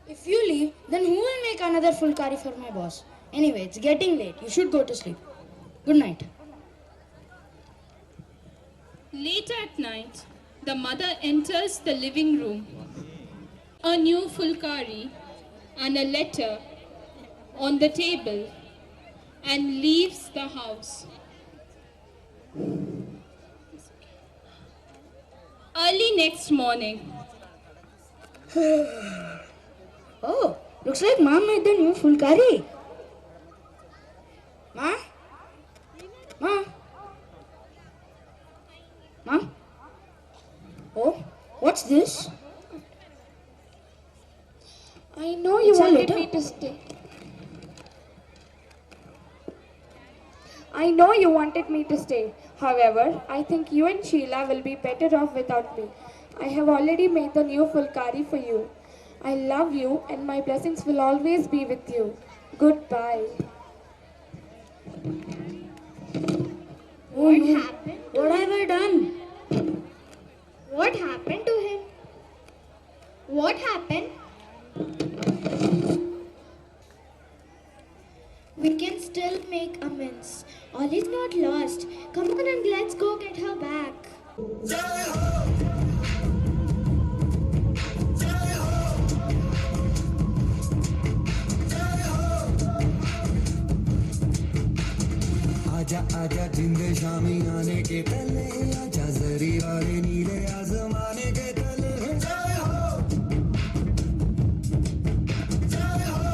If you leave, then who will make another fulkari for my boss? Anyway, it's getting late. You should go to sleep. Good night. Late at night, the mother enters the living room. A new fulkari and a letter on the table and leaves the house. Early next morning. Oh, looks like Mom made the new fulkari. Ma? Ma? Ma? Oh, what's this? I know you It's a wanted letter. me to stay. I know you wanted me to stay. However, I think you and Sheila will be better off without me. I have already made the new fulkari for you. I love you and my blessings will always be with you. Goodbye. Oh, no. What have I done? What happened to him? What happened? We can still make amends. All is not lost. Come on and let's go get her back. आजा आजा जिंदे शामी आने के तले आजा जरी वाले नीले आसमाने के तले जय हो जय हो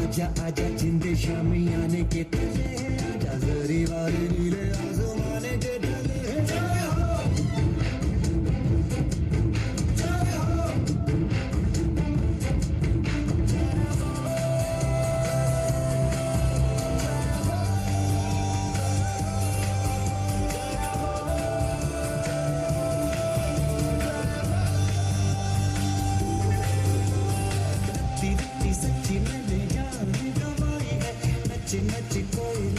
आजा आजा जिंदे शामी आने के तले आजा जरी वाले नीले आसमाने के तले जय हो जय हो सच्ची मैंने जान गवाई है नच नच कोई न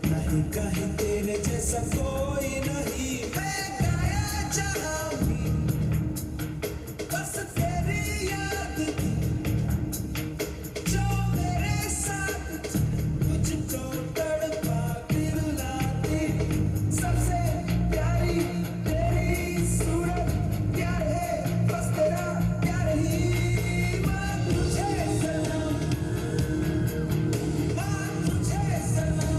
नहीं कहीं तेरे जैसा कोई नहीं मैं गाया जहां भी बस तेरी याद थी जो मेरे साथ थी मुझको तड़पा दिलाती सबसे प्यारी तेरी सूरत प्यार है बस तेरा प्यार ही मां तुझे सलाम मां तुझे सलाम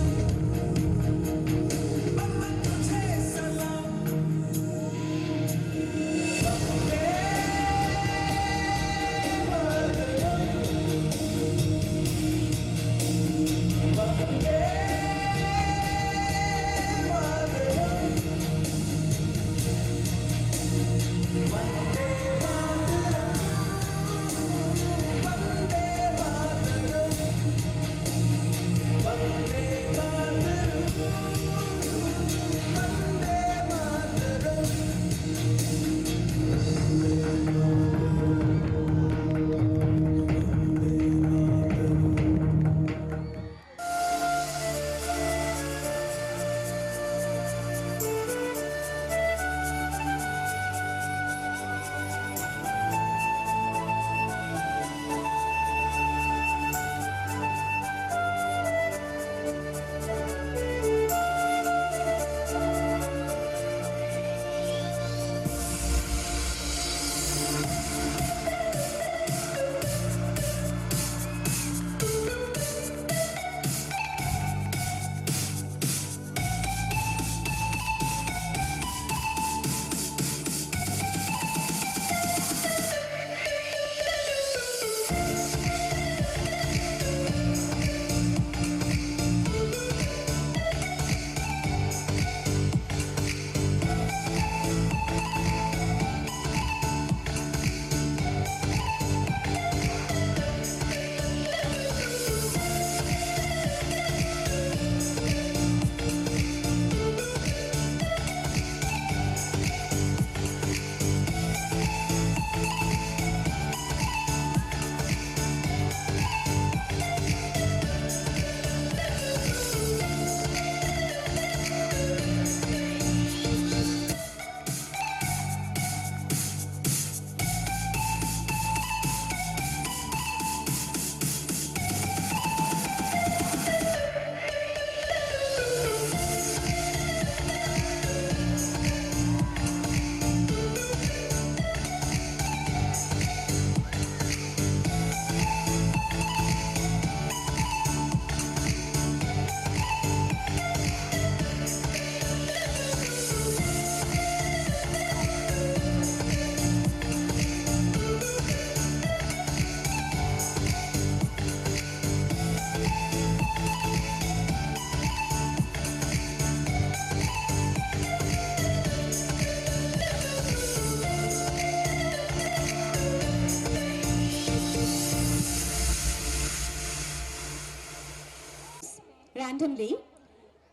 Randomly,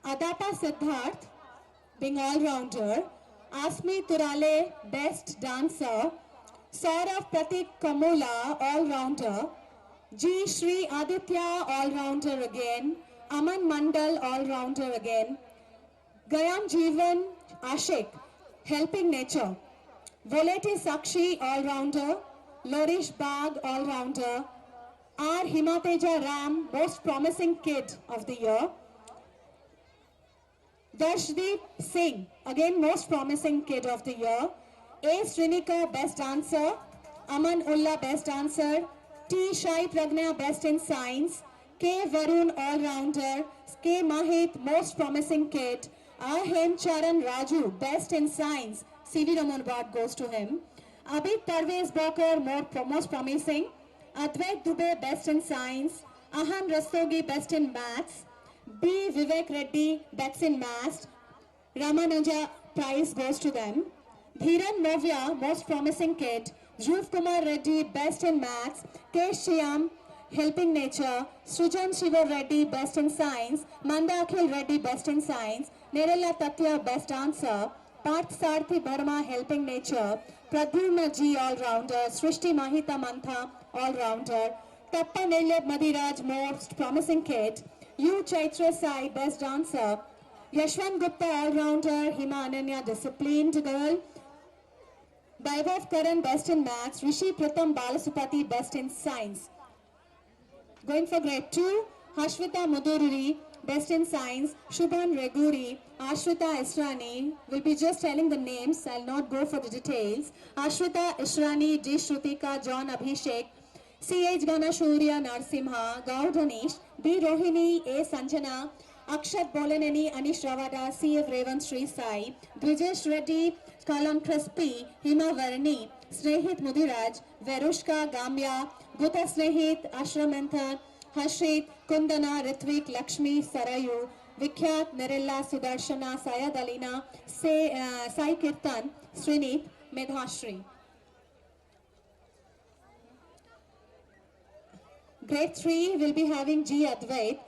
Adapa Siddharth, being all-rounder, Asmi Turale, best dancer, Saurav Pratik Kamula, all-rounder, G. Shri Aditya, all-rounder again, Aman Mandal, all-rounder again, Gayam Jeevan Ashik, helping nature, Voleti Sakshi, all-rounder, Lorish Bag, all-rounder, R. Himateja Ram, most promising kid of the year. Darshdeep Singh, again most promising kid of the year. A. Srinika, best dancer. Aman Ullah, best dancer. T. Shai Pragna, best in science. K. Varun, all-rounder. K. Mahit, most promising kid. R. Hem Charan Raju, best in science. C.V. Raman Award goes to him. Abid Parvez Bakar, most promising. Advait Dubey, best in science. Ahan Rastogi, best in maths. B. Vivek Reddy, best in maths. Ramanuja prize goes to them. Dhiran Novya, most promising kid. Dhruv Kumar Reddy, best in maths. K. Shyam, helping nature. Srujan Shiva Reddy, best in science. Mandakhil Reddy, best in science. Nerella Tatya, best dancer. Parth Sarthi Burma, helping nature. Pradyumna G, all-rounder. Srishti Mahita Mantha, all-rounder. Tappa Nelle Madhiraj, most promising kid. U Chaitra Sai, best dancer. Yashwant Gupta, all-rounder. Hima Ananya, disciplined girl. Vaibhav Karan, best in maths. Rishi Pratham Balasupati, best in science. Going for grade 2, Hashvita Mudururi, best in science. Shubhan Reguri, Ashrita Israni. Will be just telling the names. I'll not go for the details. Ashrita Israni, D. Shrutika, John Abhishek, C.H. Ganashurya Narsimha, Gaud Anish, B. Rohini, A. Sanjana, Akshat Bolaneni, Anish Ravada, C.F. Revan Sri Sai, Brijesh Reddy, Kalam Crespi, Hima Varni, Snehit Mudhiraj, Verushka Gamya, Guta Snehit, Ashramantha, Hashit, Kundana, Ritvik, Lakshmi, Sarayu, Vikhyat, Nirilla, Sudarshana, Sayad Alina, Sai Kirtan, Srinit, Medhashri. Grade 3 will be having G. Advait,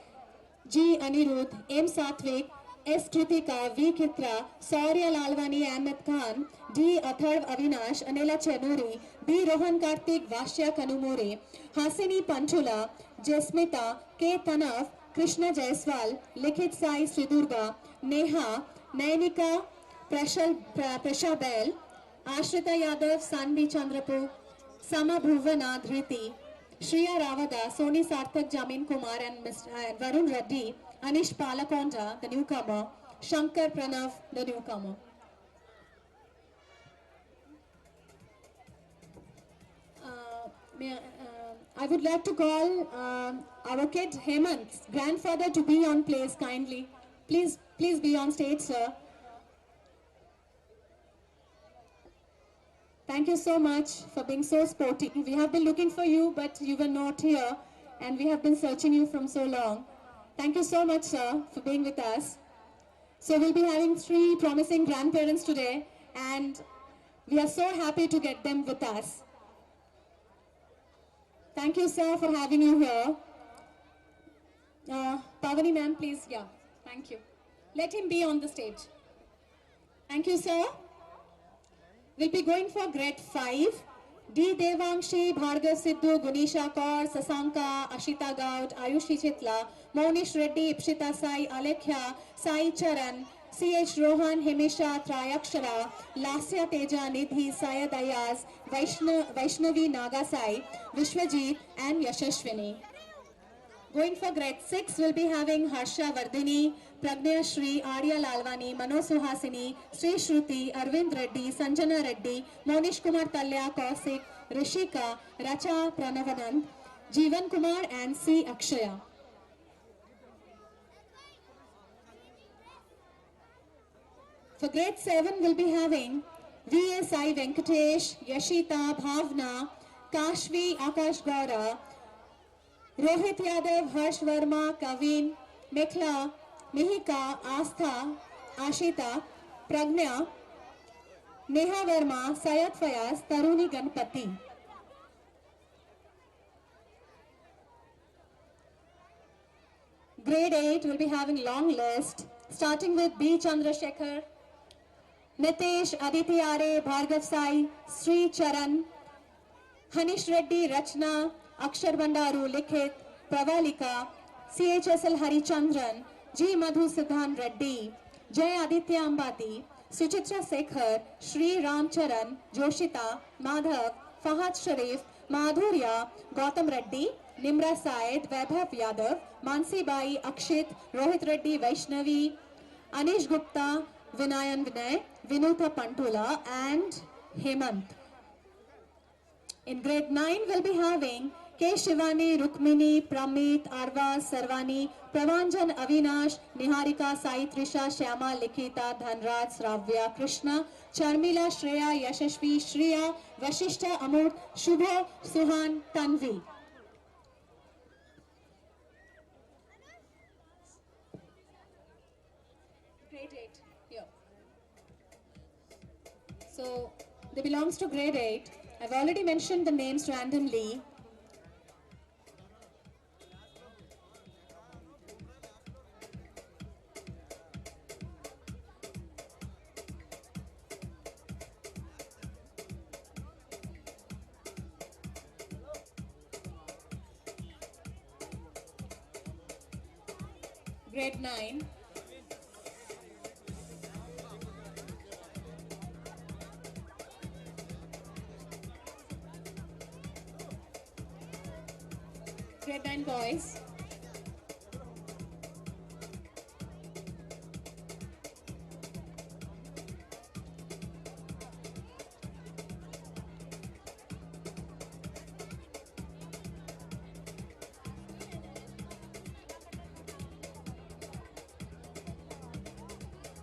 G. Anirudh, M. Satvik, S. Kritika, V. Kitra, Saurya Lalwani, Ahmed Khan, D. Atharv Avinash, Anila Chenuri, B. Rohan Kartik, Vashya Kanumuri, Hasini Panchula, Jasmita, K. Tanaf, Krishna Jaiswal, Likhit Sai Sridurga, Neha, Nainika, Prashabel, Ashrita Yadav, Sanvi Chandrapu, Sama Bhuvana Dhriti, Shriya Ravada, Soni Sarthak, Jamin Kumar and Varun Reddy, Anish Palakonda, the newcomer, Shankar Pranav, the newcomer. I would like to call our kid Hemant's grandfather to be on place kindly. Please be on stage, sir. Thank you so much for being so sporty. We have been looking for you, but you were not here, and we have been searching you from so long. Thank you so much, sir, for being with us. So we'll be having 3 promising grandparents today, and we are so happy to get them with us. Thank you, sir, for having you here. Pavani ma'am, please, yeah, thank you. Let him be on the stage. Thank you, sir. We'll be going for grade 5. D. Devangshi, Bhargav Sidhu, Gunisha Kaur, Sasanka, Ashita Gaud, Ayushi Chitla, Monish Reddy, Ipshita Sai, Alekhya, Sai Charan, C.H. Rohan, Himisha, Trayakshara, Lasya Teja, Nidhi, Sayad Ayaz, Vaishnavi Nagasai, Vishwajit and Yashashwini. Going for grade 6, we'll be having Harsha Vardhini, Pragnya Shri, Arya Lalwani, Mano Suhasini, Sri Shruti, Arvind Reddy, Sanjana Reddy, Monish Kumar Talya, Kausik, Rishika, Racha Pranavanand, Jeevan Kumar and C. Akshaya. For grade 7, we'll be having VSI Venkatesh, Yashita, Bhavna, Kashvi, Akash Gaura, Rohit Yadav, Harsh Verma, Kavin, Mekhla, Mihika, Astha, Ashita, Pragnya, Neha Verma, Sayat Fayaz, Taruni Ganpati. Grade 8 will be having long list, starting with B. Chandrasekhar, Nitesh, Aditi Are, Bhargav Sai, Sri Charan, Hanish Reddy, Rachna, Akshar Bandaru, Likhit, Pravalika, CHSL Harichandran, G. Madhu Siddhan Reddy, Jay Aditya Ambati, Suchitra Sekhar, Shri Ramcharan, Joshita, Madhav, Fahad Sharif, Madhurya, Gautam Reddy, Nimra Said, Vaibhav Yadav, Mansi Bai, Akshit, Rohit Reddy, Vaishnavi, Anish Gupta, Vinayan Vinay, Vinuta Pantula and Hemant. In grade 9, we'll be having K. Shivani, Rukmini, Pramit, Arva, Sarvani, Pravanjan, Avinash, Niharika, Sai, Trisha, Shyama, Likita, Dhanraj, Sravya, Krishna, Charmila, Shreya, Yashashvi, Shriya, Vashishta, Amut, Shubha, Suhan, Tanvi. Grade 8, here. So, they belongs to grade 8. I've already mentioned the names randomly. Grade 9. Grade 9 boys.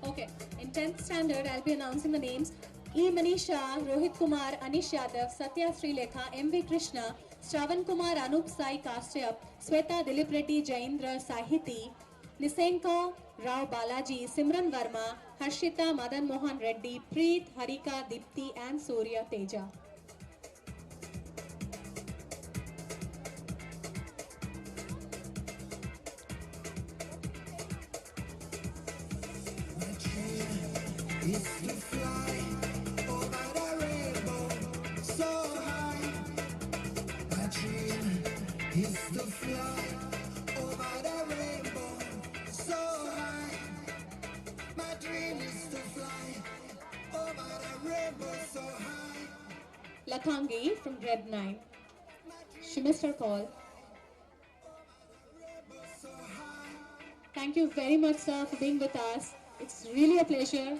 Okay, in 10th standard, I'll be announcing the names. E. Manisha, Rohit Kumar, Anish Yadav, Satya Srilekha, M.V. Krishna, Shravan Kumar, Anup Sai Kashyap, Sweta Dilip Reddy, Jaindra Sahiti, Nisenko, Rao Balaji, Simran Verma, Harshita Madan Mohan Reddy, Preet, Harika, Dipti and Surya Teja. Is to fly over the rainbow so high. My dream is to fly over the rainbow so high. My dream is to fly over the rainbow so high. Lathangi from grade 9. She missed her call. Thank you very much, sir, for being with us. It's really a pleasure.